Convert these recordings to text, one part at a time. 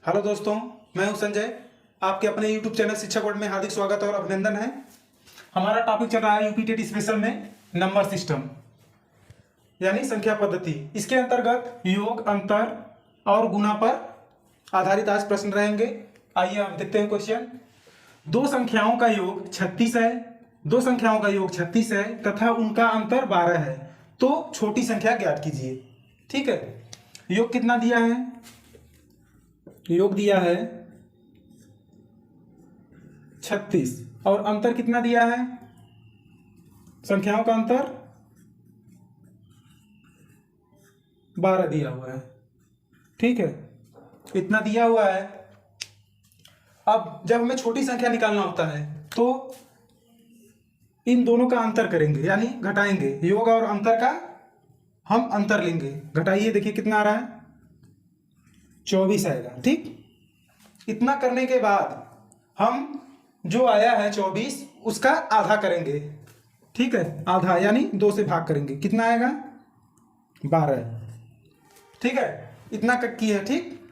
Hello दोस्तों, मैं हूं संजय। आपके अपने YouTube चैनल शिक्षा बोर्ड में हार्दिक स्वागत और अभिनंदन है। हमारा टॉपिक चल रहा है यूपी टेट स्पेशल में नंबर सिस्टम यानी संख्या पद्धति। इसके अंतर्गत योग, अंतर और गुणा पर आधारित आज प्रश्न रहेंगे। आइए आप देखते हैं क्वेश्चन। दो संख्याओं का योग 36 है, दो संख्याओं का योग 36 है तथा उनका अंतर 12 है, तो छोटी संख्या ज्ञात कीजिए। ठीक है, योग कितना दिया है? योग दिया है 36 और अंतर कितना दिया है? संख्याओं का अंतर 12 दिया हुआ है। ठीक है, इतना दिया हुआ है। अब जब हमें छोटी संख्या निकालना होता है तो इन दोनों का अंतर करेंगे यानी घटाएंगे। योग और अंतर का हम अंतर लेंगे। घटाइए, देखिए कितना आ रहा है, 24 आएगा। ठीक, इतना करने के बाद हम जो आया है 24 उसका आधा करेंगे। ठीक है, आधा यानी 2 से भाग करेंगे। कितना आएगा? 12। ठीक है, इतना किया है। ठीक,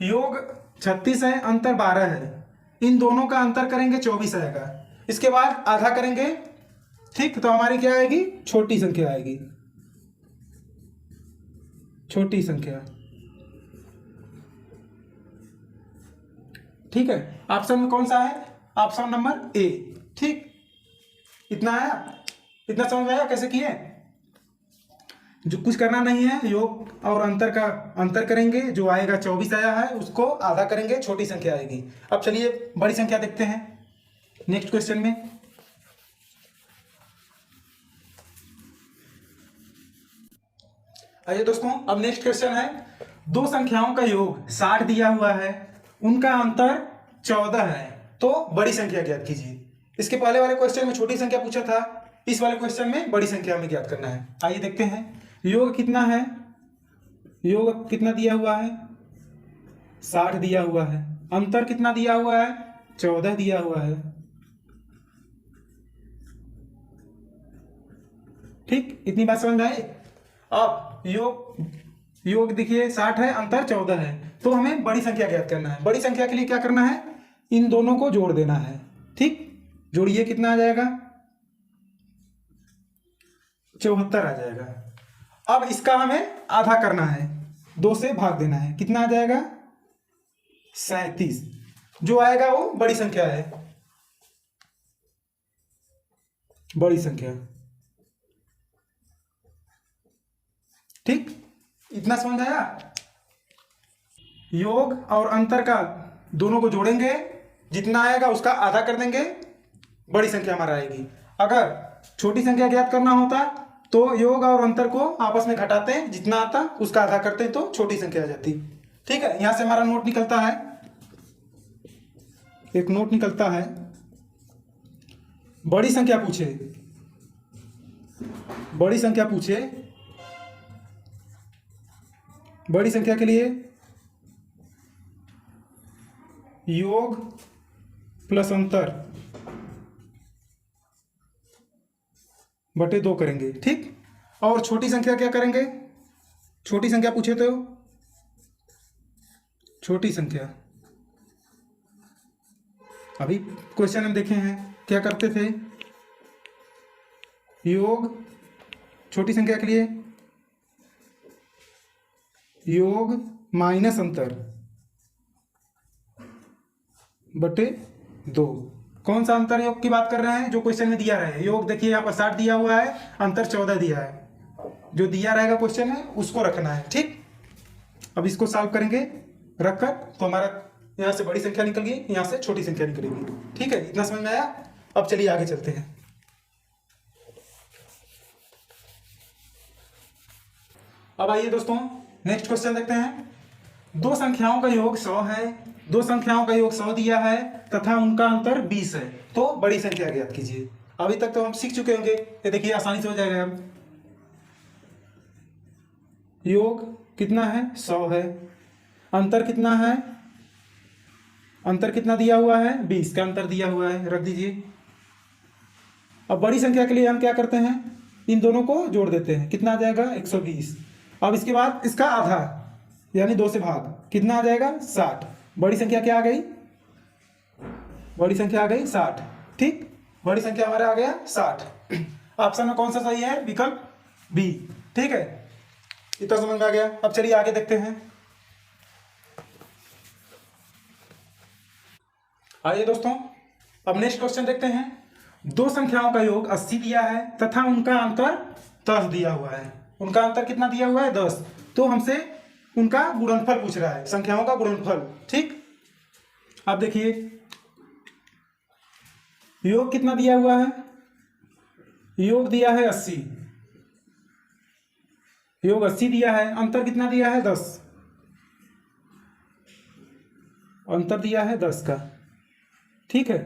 योग 36 है, अंतर 12 है। इन दोनों का अंतर करेंगे, 24 आएगा। इसके बाद आधा करेंगे। ठीक, तो हमारी क्या आएगी? छोटी संख्या आएगी। छोटी संख्या। ठीक है, ऑप्शन में कौन सा है? Option number A. ठीक, इतना आया? इतना समझ में आया कैसे किए? जो कुछ करना नहीं है, योग और अंतर का अंतर करेंगे। जो आएगा 24 आया है उसको आधा करेंगे, छोटी संख्या आएगी। अब चलिए बड़ी संख्या देखते हैं नेक्स्ट क्वेश्चन में। आइए दोस्तों, अब नेक्स्ट क्वेश्चन है। दो संख्याओं का योग 60 दिया हुआ है, उनका अंतर 14 है, तो बड़ी संख्या ज्ञात कीजिए। इसके पहले वाले क्वेश्चन में छोटी संख्या पूछा था, इस वाले क्वेश्चन में बड़ी संख्या में ज्ञात करना है। आइए देखते हैं। योग कितना है? योग कितना दिया हुआ है? 60 दिया हुआ है। अंतर कितना दिया हुआ है? 14 दिया हुआ है। ठीक, इतनी बात समझ में आई। अब योग देखिए 60 है, अंतर 14 है, तो हमें बड़ी संख्या ज्ञात करना है। बड़ी संख्या के लिए क्या करना है? इन दोनों को जोड़ देना है। ठीक, जोड़िए, कितना आ जाएगा? 74 आ जाएगा। अब इसका हमें आधा करना है, 2 से भाग देना है। कितना आ जाएगा? 37। जो आएगा वो बड़ी संख्या है। बड़ी संख्या। ठीक, इतना समझ आया? योग और अंतर का दोनों को जोड़ेंगे, जितना आएगा उसका आधा कर देंगे, बड़ी संख्या हमारा आएगी। अगर छोटी संख्या ज्ञात करना होता तो योग और अंतर को आपस में घटाते हैं, जितना आता उसका आधा करते हैं, तो छोटी संख्या आ जाती। ठीक है, यहां से हमारा नोट निकलता है, एक नोट निकलता है। बड़ी संख्या पूछे, बड़ी संख्या पूछे, बड़ी संख्या के लिए योग प्लस अंतर बटे 2 करेंगे। ठीक, और छोटी संख्या क्या करेंगे? छोटी संख्या पूछे तो छोटी संख्या, अभी क्वेश्चन हम देखे हैं क्या करते थे। योग छोटी संख्या के लिए योग माइनस अंतर बटे 2। कौन सा अंतर योग की बात कर रहे हैं? जो क्वेश्चन में दिया रहे। योग देखिए यहाँ पर 60 दिया हुआ है, अंतर 14 दिया है। जो दिया रहेगा क्वेश्चन में उसको रखना है। ठीक, अब इसको सॉल्व करेंगे रखकर, तो हमारा यहाँ से बड़ी संख्या निकल गई, यहाँ से छोटी संख्या निकलेगी। ठीक है, इतना समझ में आया? अब चलिए आगे चलते हैं। अब आइए दोस्तों नेक्स्ट क्वेश्चन देखते हैं। दो संख्याओं का योग 100 है, दो संख्याओं का योग 100 दिया है तथा उनका अंतर 20 है, तो बड़ी संख्या ज्ञात कीजिए। अभी तक तो हम सीख चुके होंगे, ये देखिए आसानी से हो जाएगा। अब योग कितना है? 100 है। अंतर कितना है? अंतर कितना दिया हुआ है? 20 का अंतर दिया हुआ है, रख दीजिए। अब बड़ी संख्या के लिए हम क्या करते हैं? इन दोनों को जोड़ देते हैं। कितना आ जाएगा? 120। अब इसके बाद इसका आधा, यानी 2 से भाग, कितना आ जाएगा 60। बड़ी संख्या क्या आ गई, बड़ी संख्या आ गई 60। ठीक, बड़ी संख्या हमारा आ गया 60। ऑप्शन में कौन सा सही है, विकल्प बी। ठीक है, इतना समझ में आ गया। अब चलिए आगे देखते हैं। आइए दोस्तों, अब नेक्स्ट क्वेश्चन देखते हैं। दो संख्याओं का योग 80 दिया है तथा उनका अंतर 10 दिया हुआ है। उनका अंतर कितना दिया हुआ है, 10। तो हमसे उनका गुणनफल पूछ रहा है, संख्याओं का गुणनफल। ठीक, अब देखिए योग कितना दिया हुआ है, योग दिया है 80, योग 80 दिया है, अंतर कितना दिया है 10, अंतर दिया है 10 का। ठीक है,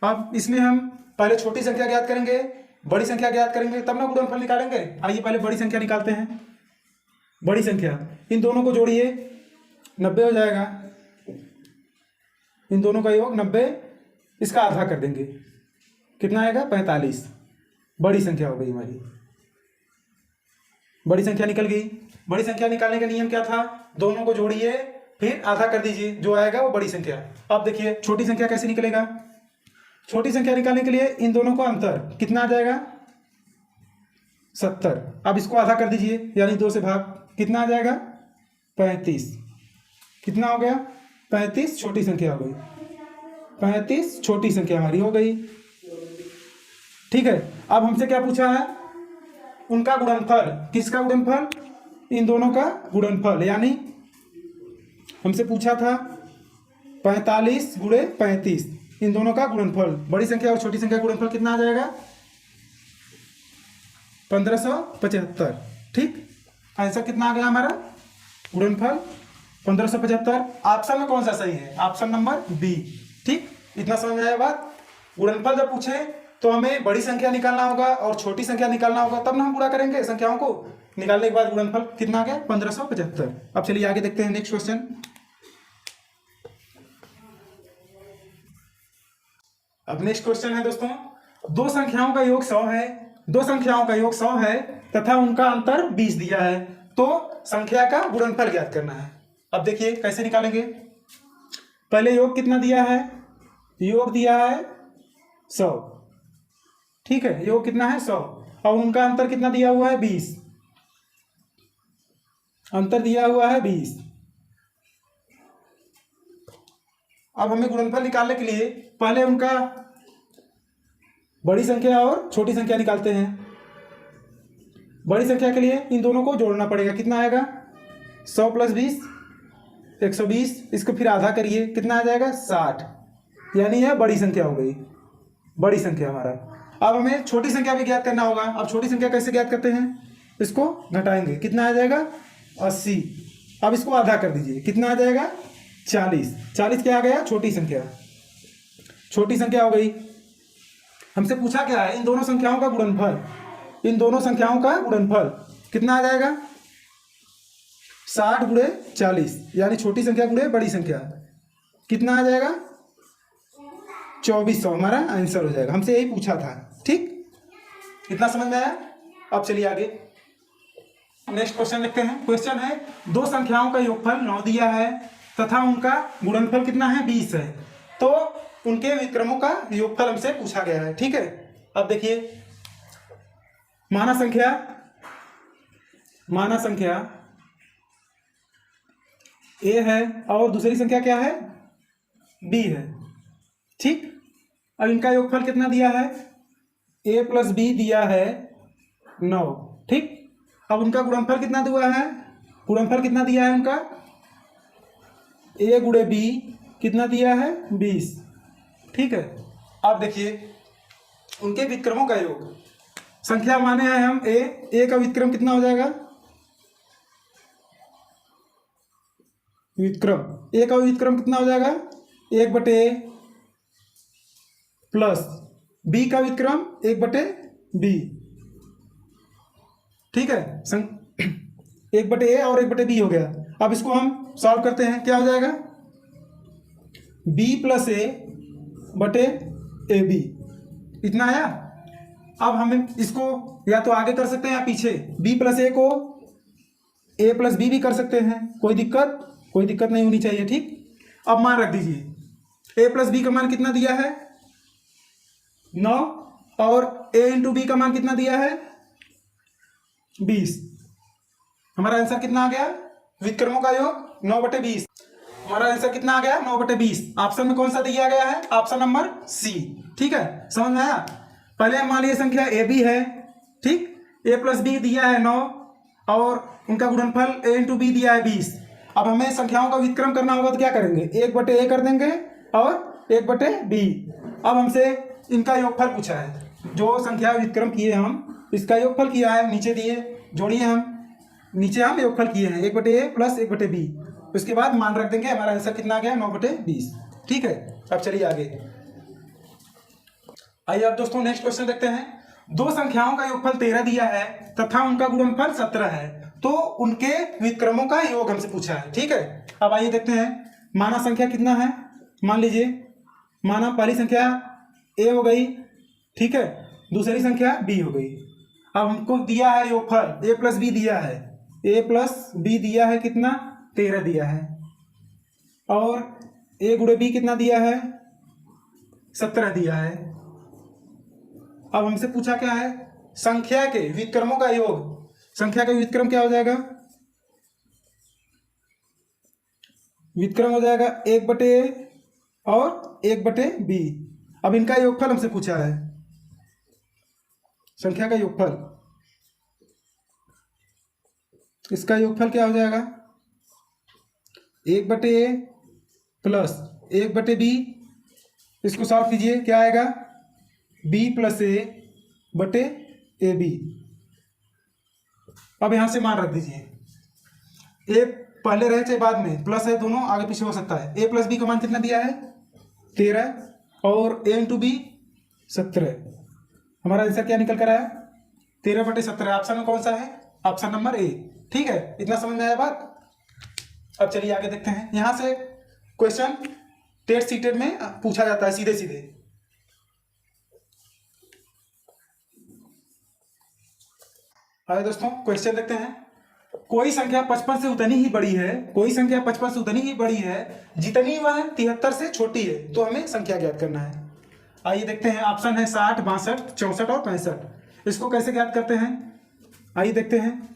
अब इसमें हम पहले छोटी संख्या ज्ञात करेंगे, बड़ी संख्या ज्ञात करेंगे, तब ना गुणनफल निकालेंगे। आइए पहले बड़ी संख्या निकालते हैं। बड़ी संख्या, इन दोनों को जोड़िए 90 हो जाएगा, इन दोनों का योग 90, इसका आधा कर देंगे, कितना आएगा 45। बड़ी संख्या हो गई हमारी, बड़ी संख्या निकल गई। बड़ी संख्या निकालने का नियम क्या था, दोनों को जोड़िए फिर आधा कर दीजिए, जो आएगा वो बड़ी संख्या। अब देखिए छोटी संख्या कैसे निकलेगा। छोटी संख्या निकालने के लिए इन दोनों का अंतर कितना आ जाएगा 70। अब इसको आधा कर दीजिए, यानी 2 से भाग, कितना आ जाएगा 35। कितना हो गया 35, छोटी संख्या हो गई 35, छोटी संख्या हमारी हो गई। ठीक है, अब हमसे क्या पूछा है, उनका गुणनफल। किसका गुणनफल, इन दोनों का गुणनफल, यानी हमसे पूछा था 45 गुणे 35, इन दोनों का गुणनफल। बड़ी संख्या और छोटी संख्या का गुणनफल कितना आ जाएगा 1575। ठीक, आंसर कितना आ गया हमारा, गुणनफल 1575। ऑप्शन में कौन सा सही है, ऑप्शन नंबर बी। ठीक, इतना समझ में आया बात। गुणनफल जब पूछे तो हमें बड़ी संख्या निकालना होगा और छोटी संख्या निकालना होगा, तब ना हम पूरा करेंगे संख्याओं को। निकालने के बाद गुणनफल कितना आ गया 1575। अब चलिए आगे देखते हैं नेक्स्ट क्वेश्चन। अब नेक्स्ट क्वेश्चन है दोस्तों, दो संख्याओं का योग 100 है, दो संख्याओं का योग 100 है तथा उनका अंतर 20 दिया है, तो संख्या का गुणनफल ज्ञात करना है। अब देखिए कैसे निकालेंगे। पहले योग कितना दिया है, योग दिया है 100। ठीक है, योग कितना है 100 और उनका अंतर कितना दिया हुआ है 20, अंतर दिया हुआ है 20। अब हमें गुणनफल निकालने के लिए पहले उनका बड़ी संख्या और छोटी संख्या निकालते हैं। बड़ी संख्या के लिए इन दोनों को जोड़ना पड़ेगा, कितना आएगा 100 + 20 120, इसको फिर आधा करिए, कितना आ जाएगा 60, यानी यह बड़ी संख्या हो गई, बड़ी संख्या हमारा। अब हमें छोटी संख्या भी ज्ञात करना होगा। अब छोटी संख्या कैसे ज्ञात करते हैं, इसको घटाएंगे, कितना आ जाएगा 80। अब इसको आधा कर दीजिए, कितना आ जाएगा 40। 40 क्या आ गया, छोटी संख्या, छोटी संख्या हो गई। हमसे पूछा क्या है, इन दोनों संख्याओं का गुणनफल। इन दोनों संख्याओं का गुणनफल कितना आ जाएगा 60 गुणे 40, यानी छोटी संख्या गुणे बड़ी संख्या, कितना आ जाएगा 2400 हमारा आंसर हो जाएगा। हमसे यही पूछा था। ठीक, इतना समझ में आया। अब चलिए आगे नेक्स्ट क्वेश्चन लिखते हैं। क्वेश्चन है, दो संख्याओं का योगफल 9 दिया है तथा उनका गुणनफल कितना है 20 है, तो उनके विक्रमों का योगफल हमसे पूछा गया है। ठीक है, अब देखिए माना संख्या ए है और दूसरी संख्या क्या है बी है। ठीक, अब इनका योगफल कितना दिया है, a + b दिया है 9। ठीक, अब उनका गुणनफल कितना दिया है, गुणनफल कितना दिया है उनका, a गुणे b कितना दिया है 20। ठीक है, अब देखिए उनके विक्रमों का योग। संख्या माने हैं हम a का विक्रम कितना हो जाएगा, विक्रम a का विक्रम कितना हो जाएगा 1/a प्लस b का विक्रम 1/b। ठीक है, 1/a और 1/b हो गया। अब इसको हम सॉल्व करते हैं, क्या हो जाएगा b + a/ab, इतना आया। अब हमें इसको या तो आगे कर सकते हैं या पीछे। b + a को ए प्लस बी भी कर सकते हैं, कोई दिक्कत नहीं होनी चाहिए। ठीक, अब मान रख दीजिए ए प्लस बी का मान कितना दिया है 9 और ए इंटू बी का मान कितना दिया है 20। हमारा आंसर कितना आ गया, व्युत्क्रमों का योग 9/20। हमारा आंसर कितना आ गया 9/20। ऑप्शन में कौन सा दिया गया है, ऑप्शन नंबर सी। ठीक है, समझ में आया। पहले मान लीजिए संख्या ए बी है, ठीक, ए प्लस बी दिया है 9 और उनका गुणनफल ए इंटू बी दिया है 20। अब हमें संख्याओं का व्युत्क्रम करना होगा तो क्या करेंगे, 1/a कर देंगे और 1/b। अब हमसे इनका योगफल पूछा है, जो संख्या व्युत्क्रम किए हम इसका योगफल किया है, नीचे दिए जोड़िए हम, नीचे हम योगफल किए हैं 1/a प्लस 1/b। उसके बाद मान रख देंगे, हमारा आंसर कितना आ गया 9/20। ठीक है, अब चलिए आगे। आइए अब दोस्तों नेक्स्ट क्वेश्चन देखते हैं। दो संख्याओं का योगफल 13 दिया है तथा उनका गुणनफल 17 है, तो उनके व्युत्क्रमों का योग हमसे पूछा है। ठीक है, अब आइए देखते हैं। माना संख्या कितना है, मान लीजिए माना पहली संख्या ए हो गई, ठीक है, दूसरी संख्या बी हो गई। अब हमको दिया है योगफल ए प्लस बी दिया है, ए प्लस बी दिया है कितना 13 दिया है और ए गुणे बी कितना दिया है 17 दिया है। अब हमसे पूछा क्या है, संख्या के व्युत्क्रमों का योग। संख्या का व्युत्क्रम क्या हो जाएगा, व्युत्क्रम हो जाएगा 1/a और 1/b। अब इनका योगफल हमसे पूछा है, संख्या का योगफल, इसका योगफल क्या हो जाएगा 1/a प्लस 1/b। इसको सॉल्व कीजिए, क्या आएगा b प्लस a बटे ab। अब यहां से मान रख दीजिए, a पहले रहे चाहे बाद में, प्लस है दोनों आगे पीछे हो सकता है। a प्लस बी का मान कितना दिया है 13 और a इंटू बी 17। हमारा आंसर क्या निकल कर आया 13/17। ऑप्शन में कौन सा है, ऑप्शन नंबर ए। ठीक है, इतना समझ में आया बात। अब चलिए आगे देखते हैं। यहां से क्वेश्चन टेट सीटेड में पूछा जाता है सीधे सीधे। आइए दोस्तों क्वेश्चन देखते हैं। कोई संख्या 55 से उतनी ही बड़ी है, कोई संख्या 55 से उतनी ही बड़ी है जितनी वह 73 से छोटी है, तो हमें संख्या ज्ञात करना है। आइए देखते हैं। ऑप्शन है 60, 62, 64 और 65। इसको कैसे ज्ञात करते हैं, आइए देखते हैं।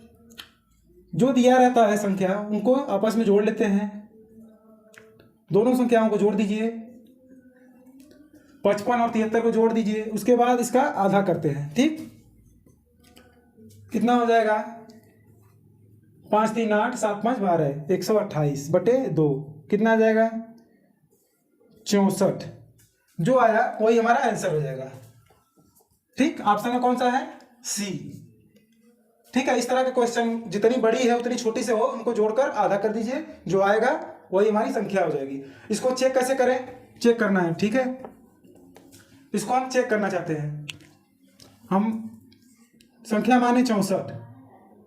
जो दिया रहता है संख्या उनको आपस में जोड़ लेते हैं, दोनों संख्याओं को जोड़ दीजिए, 55 और 73 को जोड़ दीजिए, उसके बाद इसका आधा करते हैं। ठीक, कितना हो जाएगा 5 3 8 7 5 12 128/2 कितना आ जाएगा 64। जो आया वही हमारा आंसर हो जाएगा। ठीक, ऑप्शन में कौन सा है सी। ठीक है, इस तरह के क्वेश्चन जितनी बड़ी है उतनी छोटी से हो, उनको जोड़कर आधा कर दीजिए, जो आएगा वही हमारी संख्या हो जाएगी। इसको चेक कैसे करें, चेक करना है। ठीक है, इसको हम चेक करना चाहते हैं। हम संख्या माने 64,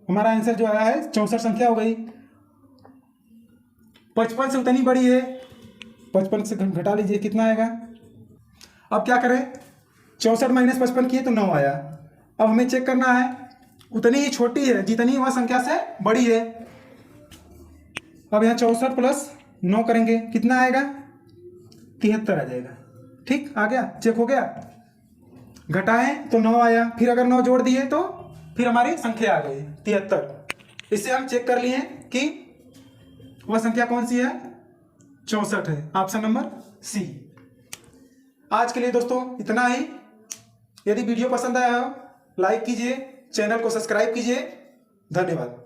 हमारा आंसर जो आया है 64 संख्या हो गई। 55 से उतनी बड़ी है, 55 से घटा लीजिए, कितना आएगा। अब क्या करें, 64 माइनस 55 किए तो 9 आया। अब हमें चेक करना है उतनी ही छोटी है जितनी वह संख्या से बड़ी है। अब यहाँ 64 प्लस 9 करेंगे, कितना आएगा 73 आ जाएगा। ठीक, आ गया, चेक हो गया। घटाएं तो 9 आया, फिर अगर 9 जोड़ दिए तो फिर हमारी संख्या आ गई 73। इससे हम चेक कर लिए कि वह संख्या कौन सी है 64 है, ऑप्शन नंबर सी। आज के लिए दोस्तों इतना ही। यदि वीडियो पसंद आया हो लाइक कीजिए, चैनल को सब्सक्राइब कीजिए। धन्यवाद।